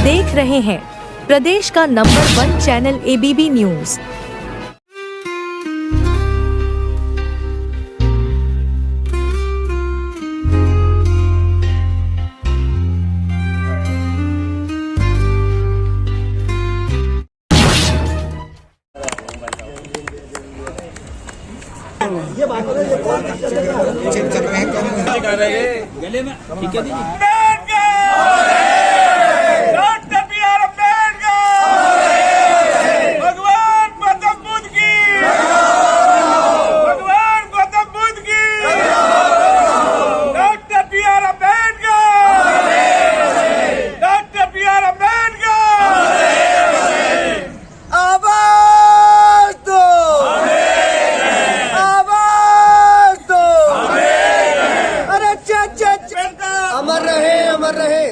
देख रहे हैं प्रदेश का नंबर 1 चैनल ABB न्यूज। ये बात गले में ठीक है दीजिए। अमर रहे, अमर रहे।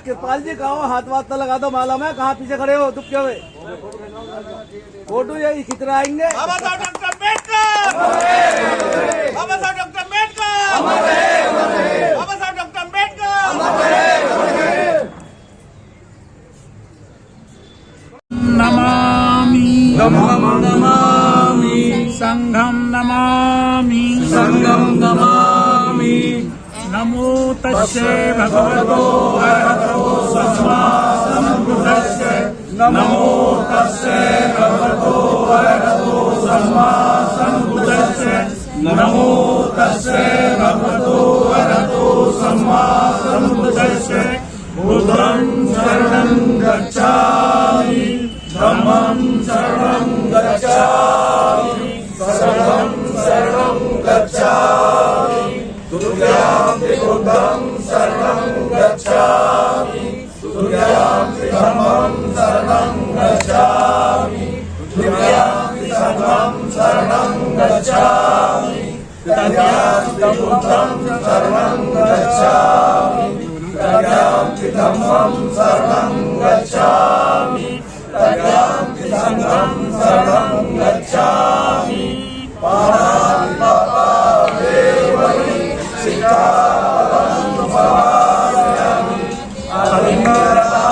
कृपाल जी कहो, हाथ वाथ लगा दो। मालूम है कहाँ पीछे खड़े हो, चुप क्यों हुए? फोटो यही खिंचना आएंगे। बाबा साहब डॉक्टर अम्बेडकर, बाबा साहब डॉक्टर अम्बेडकर, बाबा साहब डॉक्टर अम्बेडकर। नमामि धम्मं नमामि, संघं नमामि, संघं नमामि। नमो तस्से भगवतो अरहतो सम्मा सम्बुद्धस्से, नमो तस्से भगवतो अरहतो सम्मा सम्बुद्धस्से, नमो तस्से भगवतो अरहतो सम्मा सम्बुद्धस्से। बुद्धं शरणं गच्छामि, धम्मं शरणं गच्छामि, संघं शरणं गच्छामि, तुभ्यामपि बुद्धं शरणं गच्छामि, तुभ्यामपि धम्मं शरणं गच्छामि, तुभ्यामपि संघं शरणं गच्छामि, तुभ्यामपि बुद्धं शरणं गच्छामि, तुभ्यामपि धम्मं शरणं गच्छामि, तुभ्यामपि संघं शरणं गच्छामि। पाणाति पाता वेरमणि सिक्खापदं समादयामि, अहिंसा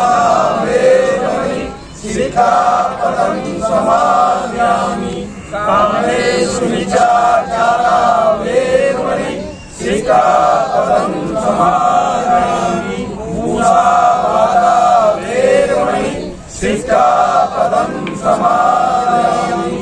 वेरमणि सिक्खापदं समादयामि, कामेषु मिच्छाचारा वेरमणि सिक्खापदं समादयामि, मूसावादा वेरमणि सिक्खापदं समादयामि,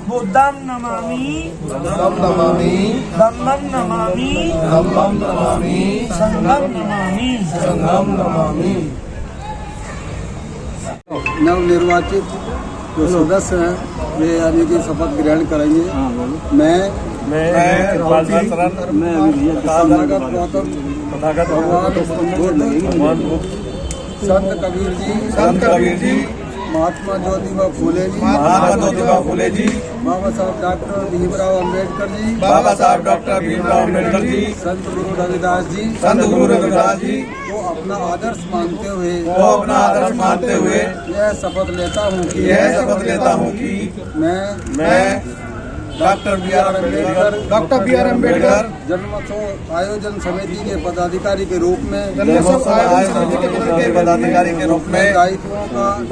बुद्धं नमामि, धम्मं नमामि, धम्मं नमामि, धम्मं नमामि, संघं नमामि, संघं नमामि। नवनिर्वाचित जो सदस्य हैं वे यानी कि शपथ ग्रहण करेंगे। मैं कृपाल शरण, तथागत गौतम भगवान संत कबीर जी, महात्मा ज्योतिबा फूले जी, बाबा साहब डॉक्टर भीमराव अम्बेडकर जी, संत गुरु रविदास जी को अपना आदर्श मानते हुए यह शपथ लेता हूँ कि मैं डॉक्टर बी आर अम्बेडकर जन्मोत्सव आयोजन समिति के पदाधिकारी के रूप में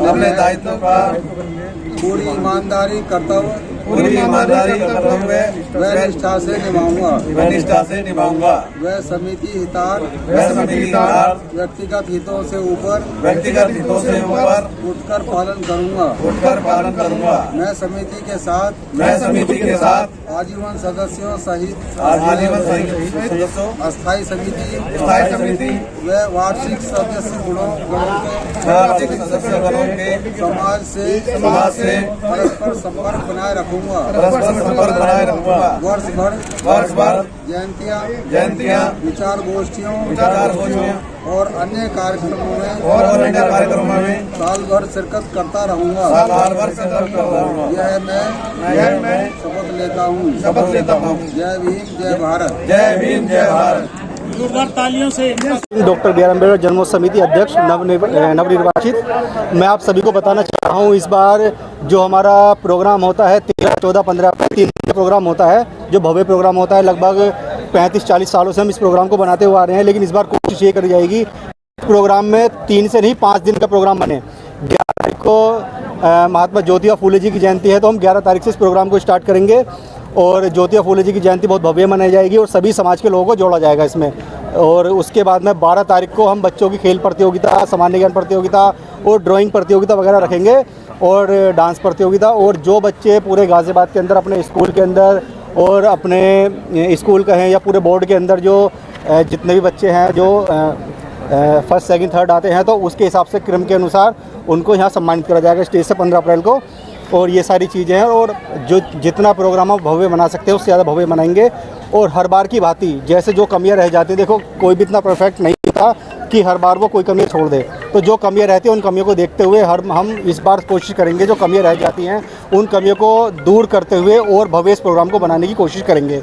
अपने दायित्वों का पूरी ईमानदारी करता हुए व निष्ठा से निभाऊंगा। वह समिति हितार्थ व्यक्तिगत हितों से ऊपर उठकर पालन करूंगा। मैं समिति के साथ आजीवन सदस्यों सहित अस्थायी समिति व वार्षिक सदस्य गणों के समाज से परस्पर संपर्क बनाए रखूंगा। वर्ष भर जयंतियाँ विचार गोष्ठियों और अन्य कार्यक्रमों में साल भर शिरकत करता रहूंगा। यह मैं शपथ लेता हूँ। जय भीम, जय भारत। जोरदार तालियों से डॉक्टर बी आर अम्बेडकर जन्मोत्सव समिति अध्यक्ष नवनिर्वाचित। मैं आप सभी को बताना चाह रहा हूँ, इस बार जो हमारा प्रोग्राम होता है 13, 14, 15 3 प्रोग्राम होता है, जो भव्य प्रोग्राम होता है। लगभग 35-40 सालों से हम इस प्रोग्राम को बनाते हुए आ रहे हैं, लेकिन इस बार कोशिश ये करी जाएगी प्रोग्राम में 3 से नहीं 5 दिन का प्रोग्राम बने। 11 तारीख को महात्मा ज्योतिबा फूले जी की जयंती है, तो हम 11 तारीख से इस प्रोग्राम को स्टार्ट करेंगे और ज्योतिबा फूले जी की जयंती बहुत भव्य मनाई जाएगी और सभी समाज के लोगों को जोड़ा जाएगा इसमें। और उसके बाद में 12 तारीख को हम बच्चों की खेल प्रतियोगिता, सामान्य ज्ञान प्रतियोगिता और ड्राइंग प्रतियोगिता वगैरह रखेंगे और डांस प्रतियोगिता। और जो बच्चे पूरे गाज़ियाबाद के अंदर अपने स्कूल के अंदर और अपने स्कूल का हैं या पूरे बोर्ड के अंदर जो जितने भी बच्चे हैं जो फर्स्ट, सेकंड, थर्ड आते हैं, तो उसके हिसाब से क्रम के अनुसार उनको यहाँ सम्मानित करा जाएगा स्टेज से 15 अप्रैल को। और ये सारी चीज़ें हैं और जो जितना प्रोग्राम आप भव्य बना सकते हैं उससे ज़्यादा भव्य बनाएंगे। और हर बार की भांति जैसे जो कमियां रह जाती हैं, देखो कोई भी इतना परफेक्ट नहीं था कि हर बार वो कोई कमियां छोड़ दे, तो जो कमियां रहती हैं उन कमियों को देखते हुए हम इस बार कोशिश करेंगे जो कमियां रह जाती हैं उन कमियों को दूर करते हुए और भव्य इस प्रोग्राम को बनाने की कोशिश करेंगे।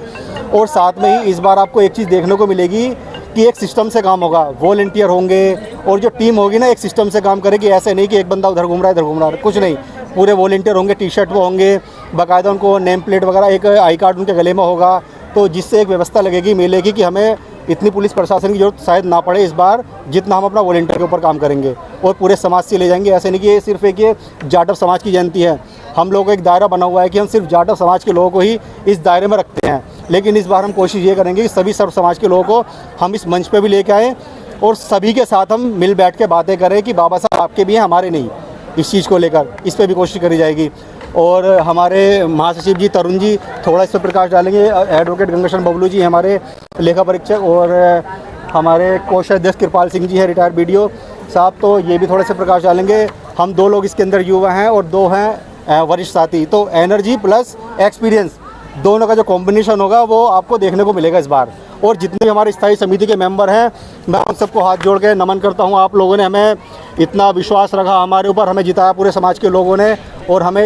और साथ में ही इस बार आपको एक चीज़ देखने को मिलेगी कि एक सिस्टम से काम होगा, वॉलंटियर होंगे और जो टीम होगी ना एक सिस्टम से काम करेगी। ऐसे नहीं कि एक बंदा उधर घूम रहा है इधर घूम रहा है, कुछ नहीं, पूरे वॉलंटियर होंगे, टी-शर्ट वो होंगे, बाकायदा उनको नेम प्लेट वगैरह, एक आई कार्ड उनके गले में होगा, तो जिससे एक व्यवस्था लगेगी, मिलेगी कि हमें इतनी पुलिस प्रशासन की जरूरत शायद ना पड़े इस बार, जितना हम अपना वॉलंटियर के ऊपर काम करेंगे और पूरे समाज से ले जाएंगे। ऐसे नहीं कि ये सिर्फ एक ये जाटव समाज की जयंती है, हम लोगों का एक दायरा बना हुआ है कि हम सिर्फ जाटव समाज के लोगों को ही इस दायरे में रखते हैं, लेकिन इस बार हम कोशिश ये करेंगे कि सभी सर्व समाज के लोगों को हम इस मंच पर भी लेके आएँ और सभी के साथ हम मिल बैठ के बातें करें कि बाबा साहब आपके भी हैं हमारे नहीं, इस चीज़ को लेकर इस पर भी कोशिश करी जाएगी। और हमारे महासचिव जी तरुण जी थोड़ा इस पर प्रकाश डालेंगे, एडवोकेट गंगाशरण बबलू जी हमारे लेखा परीक्षक, और हमारे कोषाध्यक्ष कृपाल सिंह जी हैं रिटायर्ड BDO साहब, तो ये भी थोड़े से प्रकाश डालेंगे। हम 2 लोग इसके अंदर युवा हैं और 2 हैं वरिष्ठ साथी, तो एनर्जी प्लस एक्सपीरियंस दोनों का जो कॉम्बिनेशन होगा वो आपको देखने को मिलेगा इस बार। और जितने भी हमारे स्थायी समिति के मेंबर हैं, मैं उन सबको हाथ जोड़ के नमन करता हूं। आप लोगों ने हमें इतना विश्वास रखा हमारे ऊपर, हमें जिताया पूरे समाज के लोगों ने, और हमें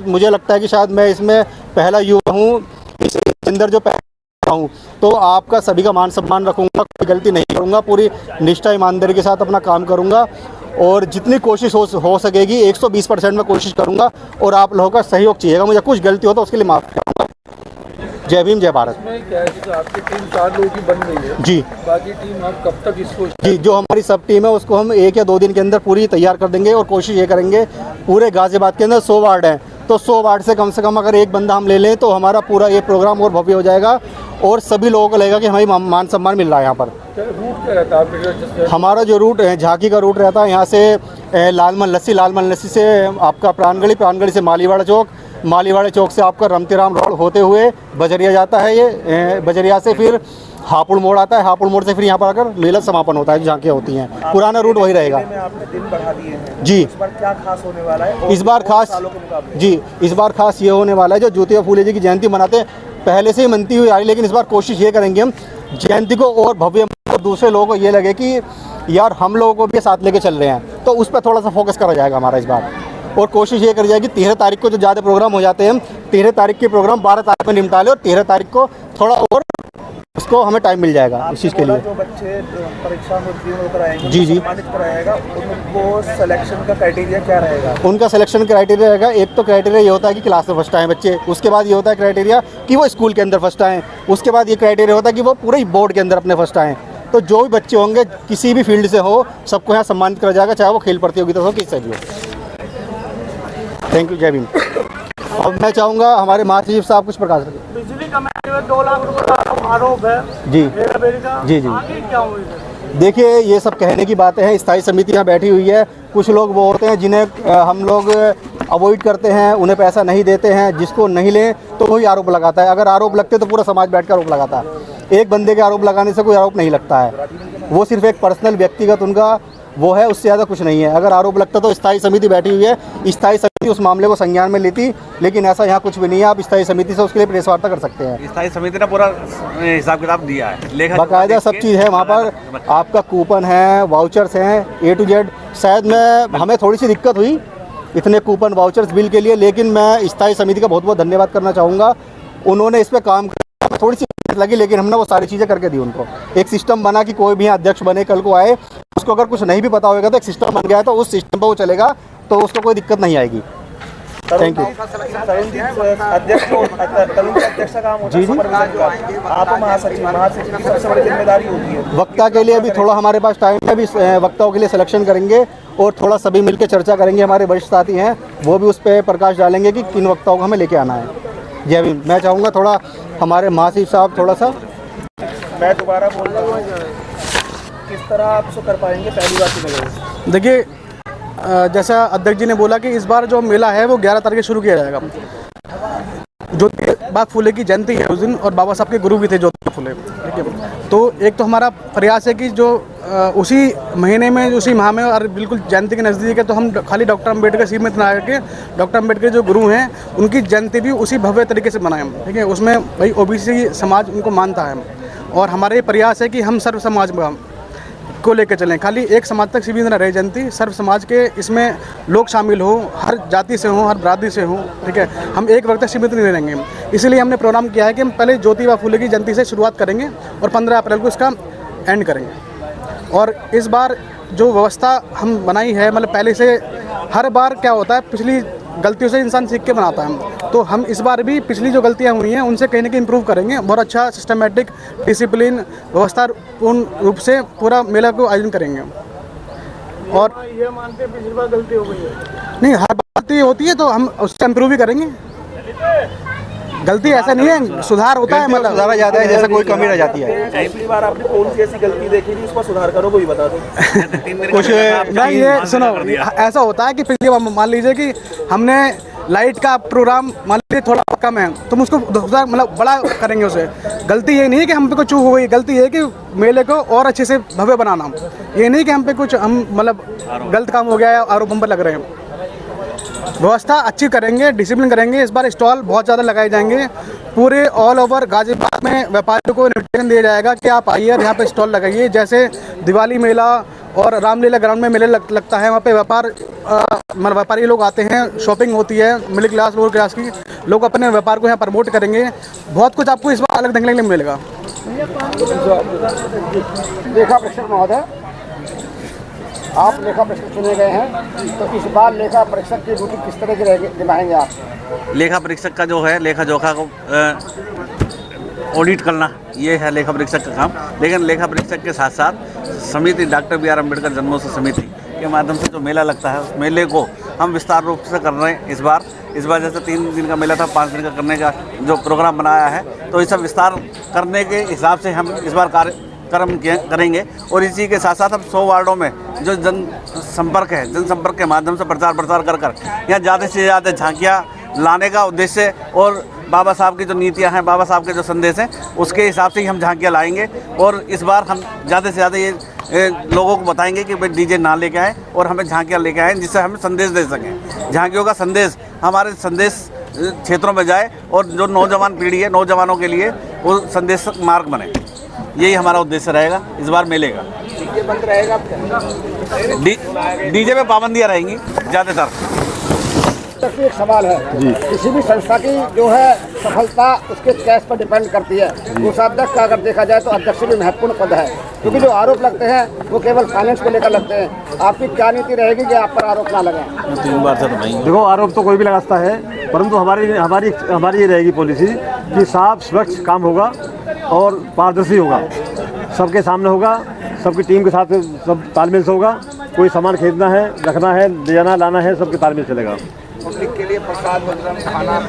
मुझे लगता है कि शायद मैं इसमें पहला युवा हूँ इस अंदर जो पहला हूँ, तो आपका सभी का मान सम्मान रखूँगा, कोई गलती नहीं करूँगा, पूरी निष्ठा ईमानदारी के साथ अपना काम करूँगा और जितनी कोशिश हो सकेगी 120% में कोशिश करूँगा और आप लोगों का सहयोग चाहिएगा। मुझे कुछ गलती हो तो उसके लिए माफ़ करूँगा। जय भीम, जय भारत। क्या है कि आपकी टीम 4 लोगों की बन गई है जी, बाकी टीम आप कब तक इसको जी जो हमारी सब टीम है उसको हम 1 या 2 दिन के अंदर पूरी तैयार कर देंगे और कोशिश ये करेंगे, पूरे गाज़ियाबाद के अंदर 100 वार्ड हैं, तो 100 वार्ड से कम अगर एक बंदा हम ले लें तो हमारा पूरा ये प्रोग्राम और भव्य हो जाएगा और सभी लोगों को लगेगा कि हमें मान सम्मान मिल रहा है। यहाँ पर रूट क्या रहता है? हमारा जो रूट है झांकी का रूट रहता है, यहाँ से लालमन लस्सी से आपका प्राणगढ़ी से मालीवाड़ा चौक से आपका रमतीराम रोड होते हुए बजरिया जाता है, ये बजरिया से फिर हापुड़ मोड़ आता है, हापुड़ मोड़ से फिर यहाँ पर आकर मेला समापन होता है, झांकियाँ होती हैं। पुराना रूट वही रहेगा। आपने दिन बढ़ा दिए हैं जी, इस बार क्या खास होने वाला है? इस बार खास जी, इस बार खास ये होने वाला है, जो ज्योतिबा फूले जी की जयंती मनाते हैं पहले से ही मनती हुई आ रही, लेकिन इस बार कोशिश ये करेंगे हम जयंती को और भव्य, दूसरे लोगों को ये लगे कि यार हम लोगों को भी साथ लेके चल रहे हैं, तो उस पर थोड़ा सा फोकस करा जाएगा हमारा इस बार। और कोशिश ये करी जाएगी 13 तारीख को जो ज़्यादा प्रोग्राम हो जाते हैं, 13 तारीख के प्रोग्राम 12 तारीख में निपटा लें और 13 तारीख को थोड़ा और उसको हमें टाइम मिल जाएगा इस चीज़ के लिए। जो बच्चे परीक्षा में उत्तीर्ण होकर आएंगे जी जी, सम्मानित कराएगा, उनको सिलेक्शन का क्राइटेरिया क्या रहेगा? उनका सिलेक्शन क्राइटेरिया रहेगा, एक तो क्राइटेरिया ये होता है कि क्लास में फर्स्ट आए बच्चे, उसके बाद ये होता है क्राइटेरिया कि वो स्कूल के अंदर फर्स्ट आएँ, उसके बाद ये क्राइटेरिया होता है कि वो पूरे बोर्ड के अंदर अपने फर्स्ट आएँ। तो जो भी बच्चे होंगे किसी भी फील्ड से हो, सबको यहाँ सम्मानित करा जाएगा, चाहे वो खेल प्रतियोगिता हो, किसी से भी हो। थैंक यू, जय भीम। अब मैं चाहूँगा हमारे महासचिव साहब कुछ प्रकाश करें। बिजली कमेटी में 2 लाख रुपए का आरोप है जी जी जी, आगे क्या हुई? देखिए ये सब कहने की बातें हैं, स्थायी समिति यहाँ बैठी हुई है, कुछ लोग वो होते हैं जिन्हें हम लोग अवॉइड करते हैं, उन्हें पैसा नहीं देते हैं, जिसको नहीं लें तो वही आरोप लगाता है। अगर आरोप लगते तो पूरा समाज बैठ कर आरोप लगाता है, एक बंदे के आरोप लगाने से कोई आरोप नहीं लगता है, वो सिर्फ एक पर्सनल व्यक्तिगत उनका वो है, उससे ज़्यादा कुछ नहीं है। अगर आरोप लगता तो स्थायी समिति बैठी हुई है, स्थायी समिति उस मामले को संज्ञान में लेती, लेकिन ऐसा यहाँ कुछ भी नहीं है। आप स्थायी समिति से उसके लिए प्रेस वार्ता कर सकते हैं। स्थायी समिति ने पूरा हिसाब किताब दिया है, बाकायदा सब चीज़ है वहाँ पर, आपका कूपन है, वाउचर्स हैं A to Z। शायद हमें थोड़ी सी दिक्कत हुई इतने कूपन वाउचर्स बिल के लिए, लेकिन मैं स्थायी समिति का बहुत बहुत धन्यवाद करना चाहूँगा, उन्होंने इस पर काम किया, थोड़ी सी मेहनत लगी, लेकिन हमने वो सारी चीज़ें करके दी उनको। एक सिस्टम बना कि कोई भी अध्यक्ष बने कल को आए, उसको अगर कुछ नहीं भी पता होगा तो एक सिस्टम बन गया है, तो उस सिस्टम पर वो चलेगा, तो उसको कोई दिक्कत नहीं आएगी। Thank you. अध्यक्ष का काम होता है, आप महासचिव की सबसे बड़ी जिम्मेदारी होती है। वक्ता के लिए अभी थोड़ा हमारे पास टाइम है, अभी वक्ताओं के लिए सिलेक्शन करेंगे और थोड़ा सभी मिलकर चर्चा करेंगे। हमारे वरिष्ठ साथी हैं, वो भी उस पर प्रकाश डालेंगे कि किन वक्ताओं को हमें लेके आना है। जी अभी मैं चाहूँगा थोड़ा हमारे महासचिव साहब थोड़ा सा। मैं दोबारा बोल रहा हूँ, किस तरह आप उसको कर पाएंगे पहली बात तो देखिए, जैसा अध्यक्ष जी ने बोला कि इस बार जो मेला है वो 11 तारीख से शुरू किया जाएगा। ज्योतिबा फुले की जयंती है उस दिन, और बाबा साहब के गुरु भी थे ज्योतिबा फुले, ठीक है। तो एक तो हमारा प्रयास है कि जो उसी महीने में, उसी माह में, और बिल्कुल जयंती के नज़दीक है, तो हम खाली डॉक्टर अम्बेडकर सीमित ना करके डॉक्टर अम्बेडकर जो गुरु हैं उनकी जयंती भी उसी भव्य तरीके से मनाएं, ठीक है। उसमें भाई ओबीसी समाज उनको मानता है, और हमारे प्रयास है कि हम सर्व समाज को लेकर चलें। खाली एक समाज तक सीमित न रहे जयंती, सर्व समाज के इसमें लोग शामिल हों, हर जाति से हों, हर बरादरी से हों, ठीक है। हम एक वर्ग तक सीमित नहीं रहेंगे। इसीलिए हमने प्रोग्राम किया है कि हम पहले ज्योतिबा फुले की जयंती से शुरुआत करेंगे और 15 अप्रैल को इसका एंड करेंगे। और इस बार जो व्यवस्था हम बनाई है, मतलब पहले से हर बार क्या होता है, पिछली गलतियों से इंसान सीख के बनाता है, तो हम इस बार भी पिछली जो गलतियां हुई हैं उनसे कहीं ना कहीं इम्प्रूव करेंगे। बहुत अच्छा सिस्टमेटिक, डिसिप्लिन, व्यवस्था पूर्ण रूप से पूरा मेला को आयोजन करेंगे। और ये मानते हैं पिछली बार गलती हो गई है? नहीं, हर बार गलती होती है, तो हम उससे इम्प्रूव भी करेंगे। गलती ऐसा नहीं है, सुधार होता है, मतलब सुधारा जाता है, जैसे कोई कमी रह जाती है। पिछली बार आपने कौन सी ऐसी गलती देखी थी, उसको सुधार करो, कोई बता दो। कुछ नहीं, ये सुनो, ऐसा होता है कि पिछली बार मान लीजिए कि हमने लाइट का प्रोग्राम मान लीजिए थोड़ा कम है, तुम उसको मतलब बड़ा करेंगे उसे। गलती ये नहीं है कि हम पे कुछ चूक हो गई, गलती ये है कि मेले को और अच्छे से भव्य बनाना। ये नहीं कि हम पे कुछ मतलब गलत काम हो गया है, आरोप हम पर लग रहे हैं। व्यवस्था अच्छी करेंगे, डिसिप्लिन करेंगे। इस बार स्टॉल बहुत ज़्यादा लगाए जाएंगे, पूरे ऑल ओवर गाजीपुर में व्यापारियों को इन्विटेशन दिया जाएगा कि आप आइए और यहाँ पे स्टॉल लगाइए। जैसे दिवाली मेला और रामलीला ग्राउंड में मेले लगता है, वहाँ पे मतलब व्यापारी लोग आते हैं, शॉपिंग होती है, मिडिल क्लास, लोअर क्लास की लोग अपने व्यापार को यहाँ प्रमोट करेंगे। बहुत कुछ आपको इस बार अलग देखने के लिए मिलेगा। लेखा परीक्षक महोदय, आप लेखा परीक्षक चुने गए हैं, तो इस बार लेखा परीक्षक की ड्यूटी किस तरह की निभाएंगे आप? लेखा परीक्षक का जो है, लेखा जोखा को ऑडिट करना, ये है लेखा परीक्षक का काम। लेकिन लेखा परीक्षक के साथ साथ समिति, डॉक्टर बी आर अम्बेडकर जन्मोत्सव समिति के माध्यम से जो मेला लगता है, उस मेले को हम विस्तार रूप से कर रहे हैं। इस बार जैसे 3 दिन का मेला था, 5 दिन का करने का जो प्रोग्राम बनाया है, तो इसे विस्तार करने के हिसाब से हम इस बार कार्यक्रम करेंगे। और इसी के साथ साथ हम 100 वार्डों में जो जनसंपर्क है, जनसंपर्क के माध्यम से प्रचार कर यहाँ ज़्यादा से ज़्यादा झांकियाँ लाने का उद्देश्य, और बाबा साहब की जो नीतियाँ हैं, बाबा साहब के जो संदेश हैं, उसके हिसाब से ही हम झांकियाँ लाएंगे। और इस बार हम ज़्यादा से ज़्यादा ये लोगों को बताएंगे कि भाई डीजे ना लेके आएँ और हमें झांकियाँ लेके आएँ, जिससे हमें संदेश दे सकें। झांकियों का संदेश हमारे संदेश क्षेत्रों में जाए और जो नौजवान पीढ़ी है, नौजवानों के लिए वो संदेश मार्ग बने। यही हमारा उद्देश्य रहेगा इस बार मेले का। डीजे बंद रहेगा? डीजे में पाबंदियाँ रहेंगी ज़्यादातर। एक सवाल है जी, किसी भी संस्था की जो है सफलता उसके कैश पर डिपेंड करती है। उस अध्यक्ष का अगर देखा जाए तो अध्यक्ष भी महत्वपूर्ण पद है, क्योंकि जो आरोप लगते हैं वो केवल फाइनेंस को लेकर लगते हैं। आपकी क्या नीति रहेगी कि आप पर आरोप ना लगे? 3 बार से तो नहीं। देखो, आरोप तो कोई भी लगा सकता है, परंतु हमारी ये रहेगी पॉलिसी कि साफ स्वच्छ काम होगा और पारदर्शी होगा, सबके सामने होगा, सबकी टीम के साथ सब तालमेल से होगा। कोई सामान खरीदना है, रखना है, ले जाना लाना है, सबके तालमेल चलेगा। पब्लिक के लिए प्रसाद वगैरह खाना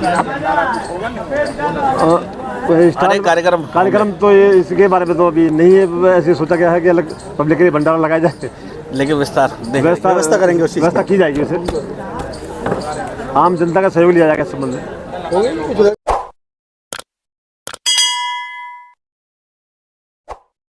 कार्यक्रम तो ये इसके बारे में तो अभी नहीं है, ऐसे सोचा गया है कि अलग पब्लिक के लिए भंडारा लगाया जाए, लेकिन व्यवस्था करेंगे, व्यवस्था की जाएगी। उसे आम जनता का सहयोग लिया जाएगा इस संबंध में।